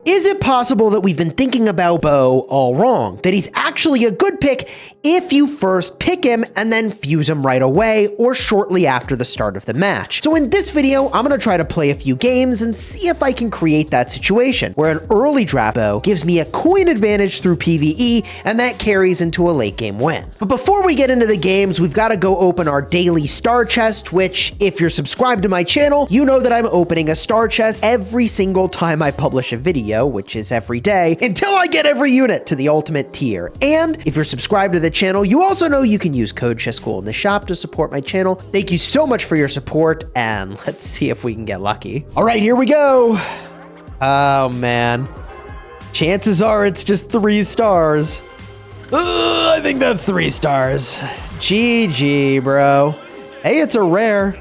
Is it possible that we've been thinking about Bo all wrong? That he's actually a good pick if you first pick him and then fuse him right away or shortly after the start of the match. So in this video, I'm going to try to play a few games and see if I can create that situation where an early draft Bo gives me a coin advantage through PvE and that carries into a late game win. But before we get into the games, we've got to go open our daily star chest, which if you're subscribed to my channel, you know that I'm opening a star chest every single time I publish a video, which is every day, until I get every unit to the ultimate tier. And if you're subscribed to the channel, you also know you can use code Chisgule in the shop to support my channel. Thank you so much for your support, and let's see if we can get lucky. All right, here we go. Oh, man. Chances are it's just 3 stars. I think that's 3 stars. GG, bro. Hey, it's a rare.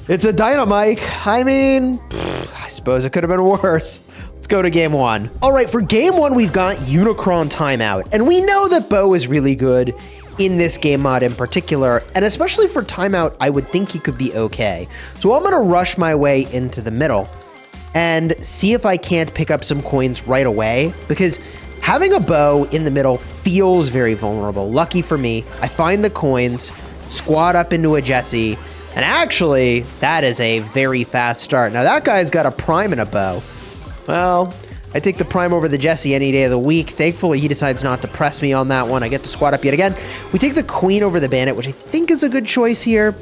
It's a dynamite. I mean, I suppose it could have been worse. Let's go to game 1. All right, for game 1, we've got Unicron Timeout. And we know that Bo is really good in this game mod in particular. And especially for Timeout, I would think he could be okay. So I'm going to rush my way into the middle and see if I can't pick up some coins right away. Because having a Bo in the middle feels very vulnerable. Lucky for me, I find the coins, squad up into a Jesse, and actually, that is a very fast start. Now, that guy's got a prime and a Bo. Well, I take the prime over the Jesse any day of the week. Thankfully, he decides not to press me on that one. I get to squad up yet again. We take the queen over the bandit, which I think is a good choice here.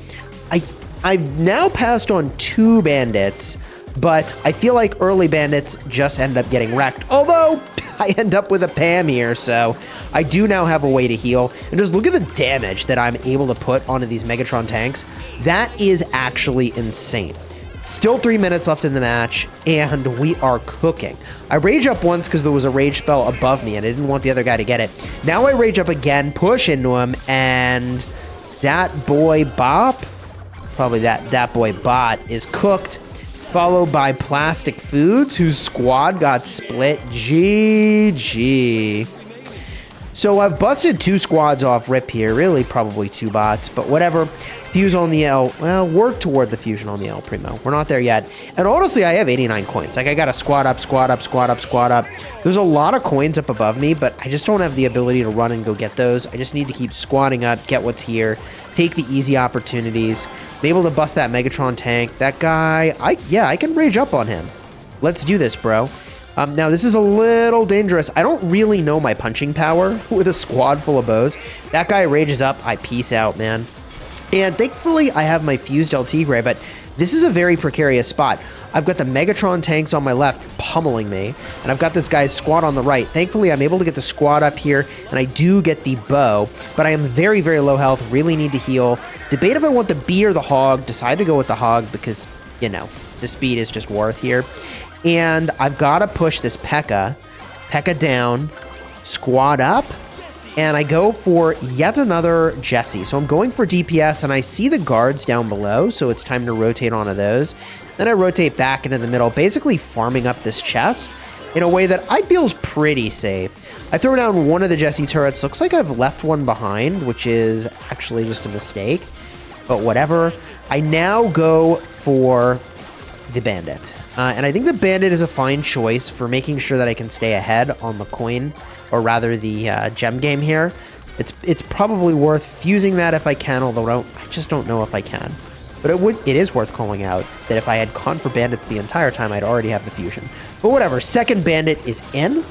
I've now passed on 2 bandits, but I feel like early bandits just end up getting wrecked. Although, I end up with a Pam here, so I do now have a way to heal. And just look at the damage that I'm able to put onto these Megatron tanks. That is actually insane. Still 3 minutes left in the match, and we are cooking. I rage up once because there was a rage spell above me, and I didn't want the other guy to get it. Now I rage up again, push into him, and that boy Bop, probably that boy Bot, is cooked, followed by Plastic Foods, whose squad got split. GG. So I've busted 2 squads off rip here, really probably 2 bots, but whatever. Fuse on the L. Well, work toward the fusion on the El Primo. We're not there yet. And honestly, I have 89 coins. Like, I got to squad up, squad up, squad up, squad up. There's a lot of coins up above me, but I just don't have the ability to run and go get those. I just need to keep squatting up, get what's here, take the easy opportunities. I'm able to bust that Megatron tank. That guy, I can rage up on him. Let's do this, bro. Now, this is a little dangerous. I don't really know my punching power with a squad full of bows. That guy rages up. I peace out, man. And thankfully, I have my fused El Tigre, but this is a very precarious spot. I've got the Megatron tanks on my left pummeling me, and I've got this guy's squad on the right. Thankfully, I'm able to get the squad up here, and I do get the bow, but I am very, very low health, really need to heal. Debate if I want the bee or the hog. Decide to go with the hog because, you know, the speed is just worth here. And I've got to push this P.E.K.K.A. P.E.K.K.A. down, squad up, and I go for yet another Jesse. So I'm going for DPS, and I see the guards down below, so it's time to rotate onto those. Then I rotate back into the middle, basically farming up this chest in a way that I feel is pretty safe. I throw down one of the Jesse turrets. Looks like I've left one behind, which is actually just a mistake, but whatever. I now go for the bandit. And I think the bandit is a fine choice for making sure that I can stay ahead on the coin, or rather the gem game here. It's probably worth fusing that if I can, although I just don't know if I can. But it is worth calling out that if I had gone for bandits the entire time, I'd already have the fusion. But whatever, second bandit is in.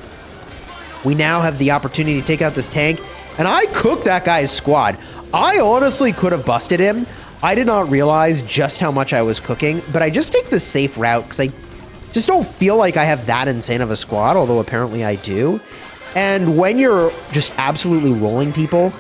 We now have the opportunity to take out this tank, and I cooked that guy's squad. I honestly could have busted him. I did not realize just how much I was cooking, but I just take the safe route because I just don't feel like I have that insane of a squad, although apparently I do. And when you're just absolutely rolling people,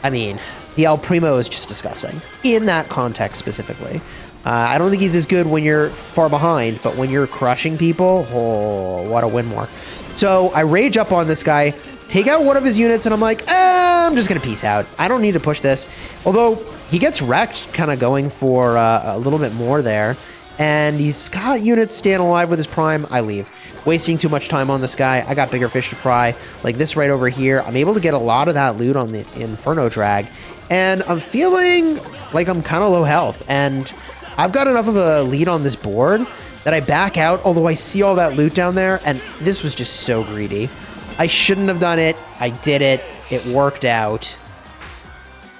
I mean, the El Primo is just disgusting in that context specifically. I don't think he's as good when you're far behind, but when you're crushing people, oh, what a win more. So I rage up on this guy, take out one of his units, and I'm like, I'm just going to peace out. I don't need to push this. Although he gets wrecked, kind of going for a little bit more there. And he's got units staying alive with his prime. I leave. Wasting too much time on this guy. I got bigger fish to fry. Like this right over here. I'm able to get a lot of that loot on the Inferno Drag. And I'm feeling like I'm kind of low health. And I've got enough of a lead on this board that I back out, although I see all that loot down there, and this was just so greedy. I shouldn't have done it. I did it. It worked out.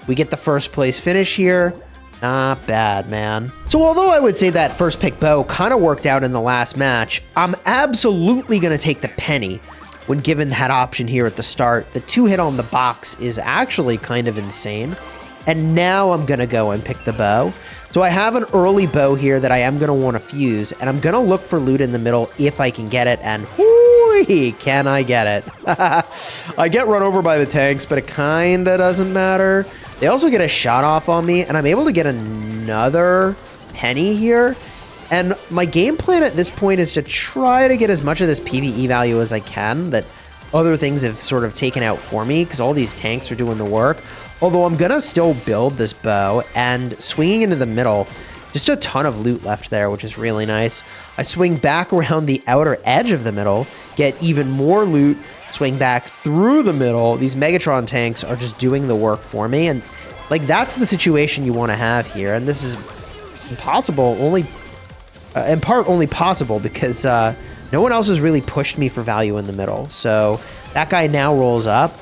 We get the first place finish here. Not bad, man. So although I would say that first pick bow kind of worked out in the last match, I'm absolutely going to take the penny when given that option here at the start. The 2-hit on the box is actually kind of insane. And now I'm going to go and pick the bow. So I have an early bow here that I am going to want to fuse, and I'm going to look for loot in the middle if I can get it, and whoo-wee, can I get it? I get run over by the tanks, but it kind of doesn't matter. They also get a shot off on me, and I'm able to get another penny here. And my game plan at this point is to try to get as much of this PvE value as I can that other things have sort of taken out for me, because all these tanks are doing the work. Although I'm going to still build this bow, and swinging into the middle, just a ton of loot left there, which is really nice. I swing back around the outer edge of the middle, get even more loot, swing back through the middle. These Megatron tanks are just doing the work for me, and like that's the situation you want to have here. And this is impossible, only in part only possible because no one else has really pushed me for value in the middle. So that guy now rolls up.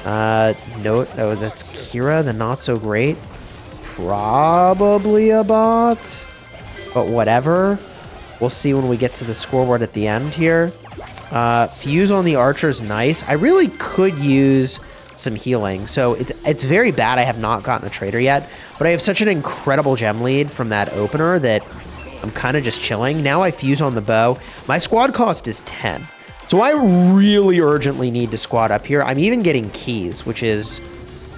No, oh, that's Kira, the not so great. Probably a bot, but whatever. We'll see when we get to the scoreboard at the end here. Fuse on the archer's nice. I really could use some healing. So it's very bad I have not gotten a trader yet, but I have such an incredible gem lead from that opener that I'm kind of just chilling. Now I fuse on the bow. My squad cost is 10. So I really urgently need to squad up here. I'm even getting keys, which is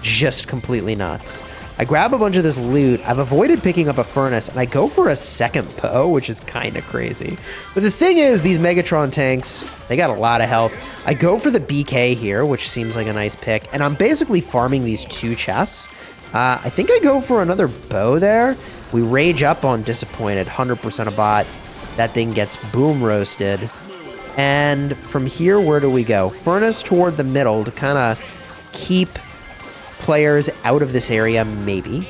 just completely nuts. I grab a bunch of this loot. I've avoided picking up a furnace, and I go for a second bow, which is kind of crazy. But the thing is, these Megatron tanks, they got a lot of health. I go for the BK here, which seems like a nice pick, and I'm basically farming these 2 chests. I think I go for another bow there. We rage up on Disappointed, 100% a bot. That thing gets boom roasted. And from here, where do we go? Furnace toward the middle to kind of keep players out of this area, maybe.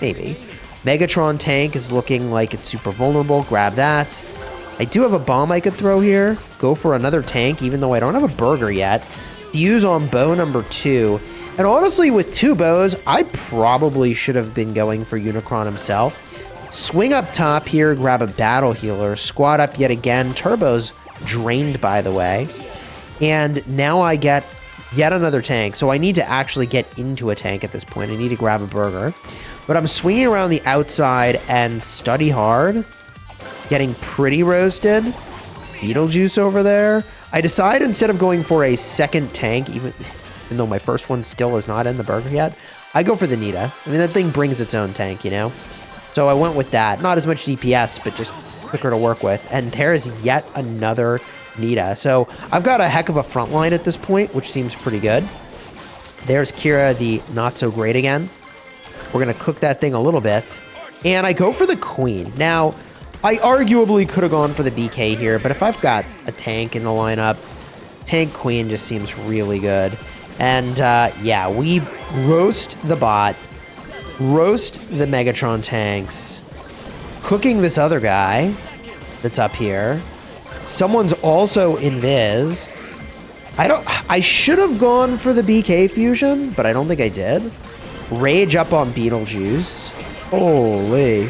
Maybe. Megatron tank is looking like it's super vulnerable. Grab that. I do have a bomb I could throw here. Go for another tank, even though I don't have a burger yet. Fuse on bow number 2. And honestly, with 2 bows, I probably should have been going for Unicron himself. Swing up top here, grab a battle healer. Squad up yet again. Turbo's drained, by the way, and now I get yet another tank, so I need to actually get into a tank at this point. I need to grab a burger, but I'm swinging around the outside and study hard, getting pretty roasted. Beetlejuice over there. I decide instead of going for a second tank, even though my first one still is not in the burger yet, I go for the Nita. I mean, that thing brings its own tank, you know? So I went with that. Not as much DPS, but just quicker to work with. And there is yet another Nita. So I've got a heck of a front line at this point, which seems pretty good. There's Kira, the not so great again. We're going to cook that thing a little bit. And I go for the Queen. Now, I arguably could have gone for the BK here, but if I've got a tank in the lineup, Tank Queen just seems really good. And yeah, we roast the bot, roast the Megatron tanks, cooking this other guy that's up here. Someone's also invis. I should have gone for the BK fusion, but I don't think I did. Rage up on Beetlejuice. Holy.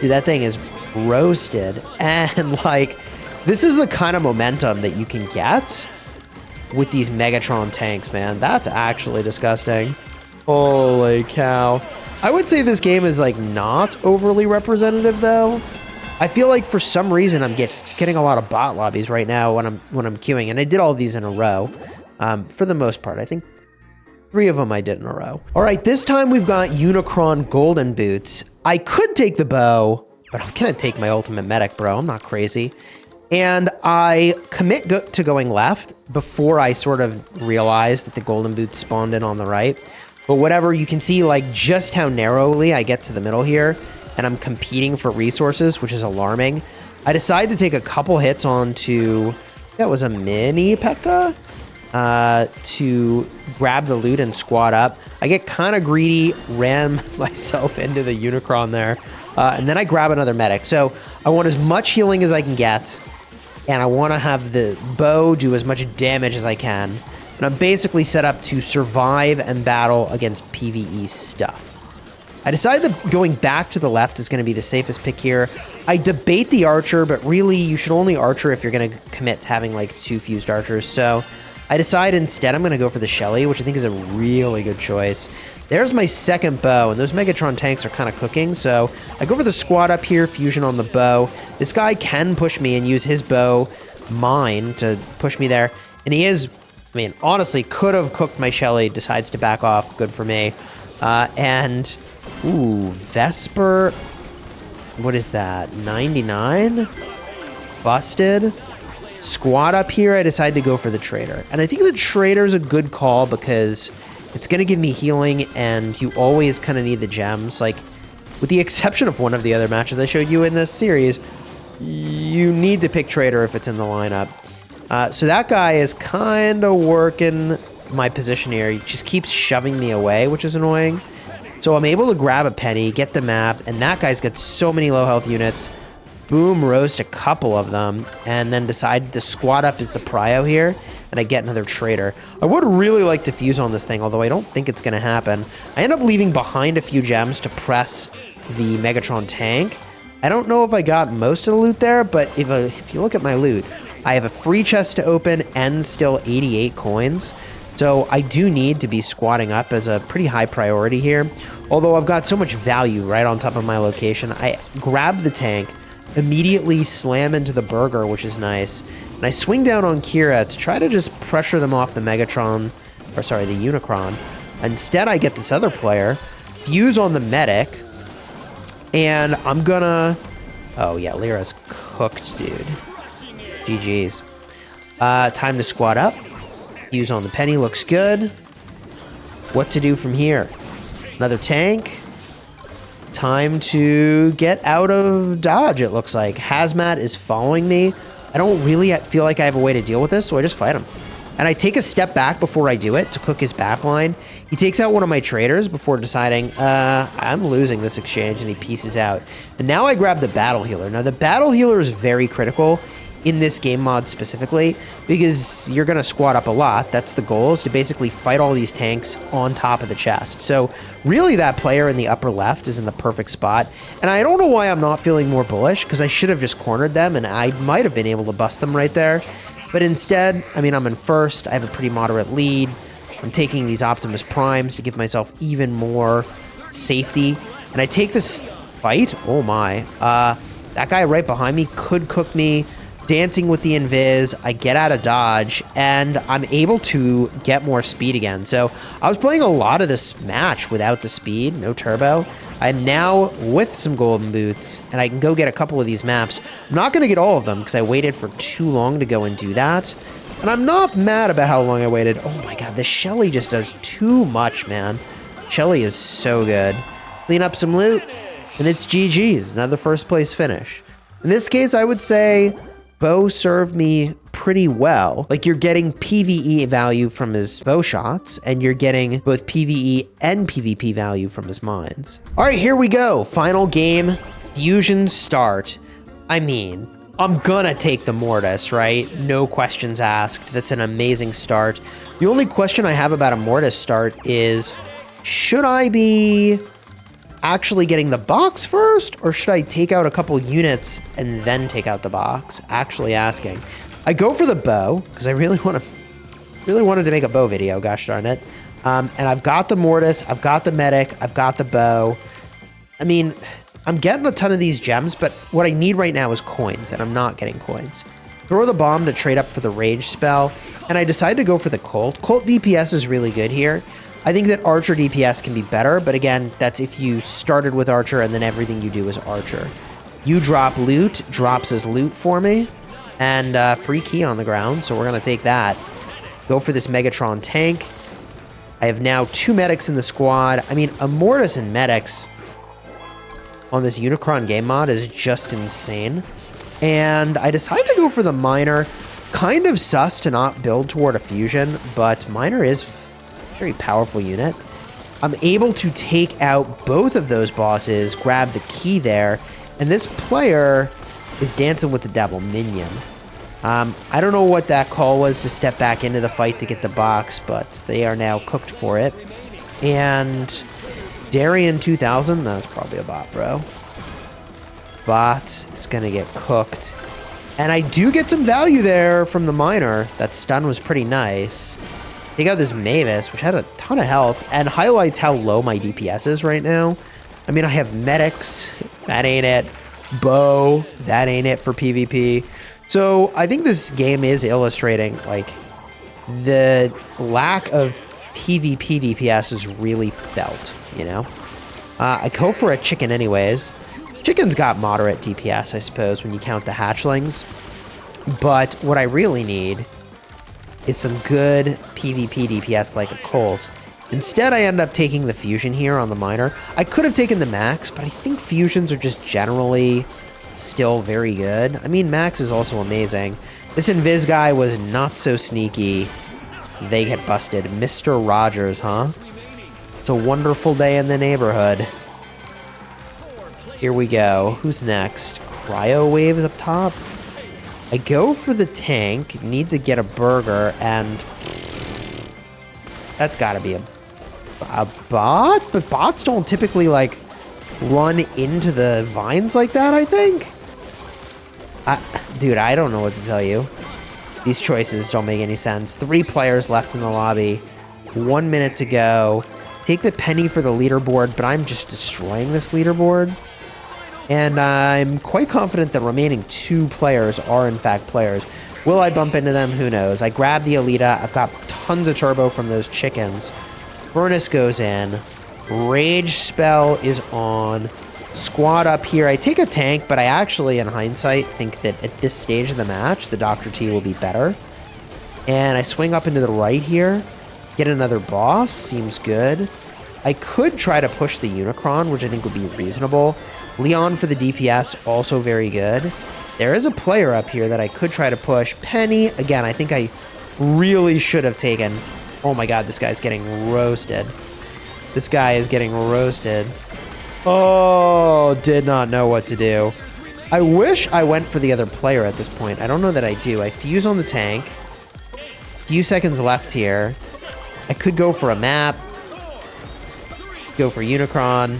Dude, that thing is roasted. And like, this is the kind of momentum that you can get with these Megatron tanks, man. That's actually disgusting. Holy cow. I would say this game is like not overly representative though. I feel like for some reason I'm getting a lot of bot lobbies right now when I'm queuing, and I did all these in a row. For the most part, I think 3 of them I did in a row. All right, this time we've got Unicron Golden Boots. I could take the bow, but I'm gonna take my ultimate medic, bro. I'm not crazy. And I commit to going left before I sort of realize that the Golden Boots spawned in on the right. But whatever, you can see like just how narrowly I get to the middle here, and I'm competing for resources, which is alarming. I decide to take a couple hits onto, that was a mini P.E.K.K.A, to grab the loot and squat up. I get kind of greedy, ram myself into the Unicron there, and then I grab another medic. So I want as much healing as I can get, and I want to have the bow do as much damage as I can. And I'm basically set up to survive and battle against PvE stuff. I decided that going back to the left is going to be the safest pick here. I debate the archer, but really you should only archer if you're going to commit to having like 2 fused archers. So I decide instead I'm going to go for the Shelly, which I think is a really good choice. There's my second bow, and those Megatron tanks are kind of cooking. So I go for the squad up here, fusion on the bow. This guy can push me and use his bow, mine, to push me there. And he is, I mean, honestly, could have cooked my Shelly, decides to back off. Good for me. Ooh, Vesper. What is that? 99? Busted. Squad up here, I decided to go for the Trader. And I think the Trader is a good call because it's going to give me healing, and you always kind of need the gems. Like, with the exception of one of the other matches I showed you in this series, you need to pick Trader if it's in the lineup. So that guy is kind of working my position here. He just keeps shoving me away, which is annoying. So I'm able to grab a penny, get the map, and that guy's got so many low health units. Boom, roast a couple of them, and then decide the squad up is the prio here, and I get another Trader. I would really like to fuse on this thing, although I don't think it's going to happen. I end up leaving behind a few gems to press the Megatron tank. I don't know if I got most of the loot there, but if you look at my loot, I have a free chest to open and still 88 coins. So I do need to be squatting up as a pretty high priority here. Although I've got so much value right on top of my location, I grab the tank, immediately slam into the burger, which is nice. And I swing down on Kira to try to just pressure them off the Megatron, or sorry, the Unicron. Instead, I get this other player, fuse on the medic, and I'm gonna... Oh yeah, Lyra's cooked, dude. GG's. Time to squat up. Fuse on the penny looks good. What to do from here? Another tank. Time to get out of dodge, it looks like. Hazmat is following me. I don't really feel like I have a way to deal with this, so I just fight him. And I take a step back before I do it to cook his backline. He takes out one of my traders before deciding, I'm losing this exchange, and he pieces out. And now I grab the battle healer. Now, the battle healer is very critical in this game mod specifically, because you're going to squat up a lot. That's the goal, is to basically fight all these tanks on top of the chest. So really that player in the upper left is in the perfect spot. And I don't know why I'm not feeling more bullish, because I should have just cornered them and I might have been able to bust them right there. But instead, I mean, I'm in first. I have a pretty moderate lead. I'm taking these Optimus Primes to give myself even more safety. And I take this fight. Oh my. That guy right behind me could cook me. Dancing with the invis, I get out of dodge, and I'm able to get more speed again. So I was playing a lot of this match without the speed, no turbo. I'm now with some golden boots, and I can go get a couple of these maps. I'm not going to get all of them because I waited for too long to go and do that. And I'm not mad about how long I waited. Oh my god, this Shelly just does too much, man. Shelly is so good. Clean up some loot, and it's GG's, another first place finish. In this case, I would say bow served me pretty well. Like, you're getting PvE value from his bow shots, and you're getting both PvE and PvP value from his mines. All right, here we go. Final game, fusion start. I mean, I'm gonna take the Mortis, right? No questions asked. That's an amazing start. The only question I have about a Mortis start is, should I be actually getting the box first, or should I take out a couple units and then take out the box? Actually asking. I go for the bow because I really wanted to make a bow video, gosh darn it. And I've got the Mortis, I've got the medic, I've got the bow. I mean, I'm getting a ton of these gems, but what I need right now is coins, and I'm not getting coins. Throw the bomb to trade up for the rage spell, and I decide to go for the Colt. Colt DPS is really good here. I think that Archer DPS can be better, but again, that's if you started with Archer and then everything you do is Archer. You drop loot, drops as loot for me, and free key on the ground, so we're going to take that. Go for this Megatron tank. I have now 2 medics in the squad. I mean, a Mortis and medics on this Unicron game mod is just insane. And I decided to go for the Miner. Kind of sus to not build toward a fusion, but Miner is very powerful unit. I'm able to take out both of those bosses, grab the key there, and this player is Dancing with the Devil, Minion. I don't know what that call was to step back into the fight to get the box, but they are now cooked for it. And Darien 2000, that's probably a bot, bro. Bot is going to get cooked. And I do get some value there from the miner. That stun was pretty nice. Take out this Mavis, which had a ton of health, and highlights how low my DPS is right now. I mean, I have medics. That ain't it. Bow. That ain't it for PvP. So I think this game is illustrating, like, the lack of PvP DPS is really felt, you know? I go for a chicken anyways. Chicken's got moderate DPS, I suppose, when you count the hatchlings. But what I really need is some good PvP DPS like a Colt. Instead, I end up taking the Fusion here on the miner. I could have taken the Max, but I think Fusions are just generally still very good. I mean, Max is also amazing. This Invis guy was not so sneaky. They get busted. Mr. Rogers, huh? It's a wonderful day in the neighborhood. Here we go. Who's next? Cryo Waves up top. I go for the tank. Need to get a burger, and that's got to be a bot? But bots don't typically, like, run into the vines like that, I think? Dude, I don't know what to tell you. These choices don't make any sense. 3 players left in the lobby. 1 minute to go. Take the penny for the leaderboard, but I'm just destroying this leaderboard. And I'm quite confident the remaining 2 players are, in fact, players. Will I bump into them? Who knows? I grab the Alita. I've got tons of turbo from those chickens. Furnace goes in. Rage spell is on. Squad up here. I take a tank, but I actually, in hindsight, think that at this stage of the match, the Dr. T will be better. And I swing up into the right here. Get another boss. Seems good. I could try to push the Unicron, which I think would be reasonable. Leon for the DPS, also very good. There is a player up here that I could try to push. Penny, again, I think I really should have taken. Oh my god, this guy's getting roasted. This guy is getting roasted. Oh, did not know what to do. I wish I went for the other player at this point. I don't know that I do. I fuse on the tank. Few seconds left here. I could go for a map. Go for Unicron.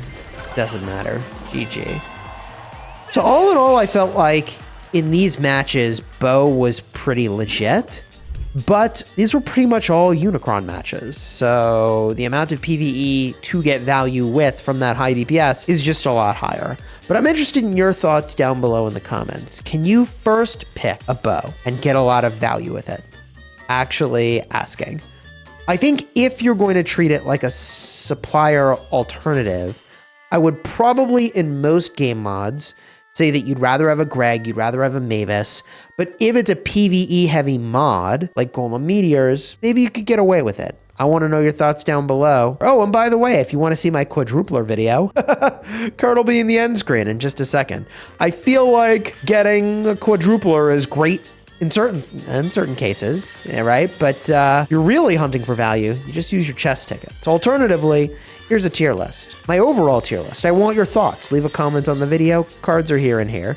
Doesn't matter. GG. So all in all, I felt like in these matches, Bo was pretty legit. But these were pretty much all Unicron matches. So the amount of PvE to get value with from that high DPS is just a lot higher. But I'm interested in your thoughts down below in the comments. Can you first pick a bow and get a lot of value with it? Actually asking. I think if you're going to treat it like a supplier alternative, I would probably, in most game mods, say that you'd rather have a Greg, you'd rather have a Mavis, but if it's a PvE heavy mod, like Golem Meteors, maybe you could get away with it. I want to know your thoughts down below. Oh, and by the way, if you want to see my quadrupler video, card will be in the end screen in just a second. I feel like getting a quadrupler is great in certain cases, yeah, right? But you're really hunting for value. You just use your chest tickets. Alternatively, here's a tier list. My overall tier list. I want your thoughts. Leave a comment on the video. Cards are here and here.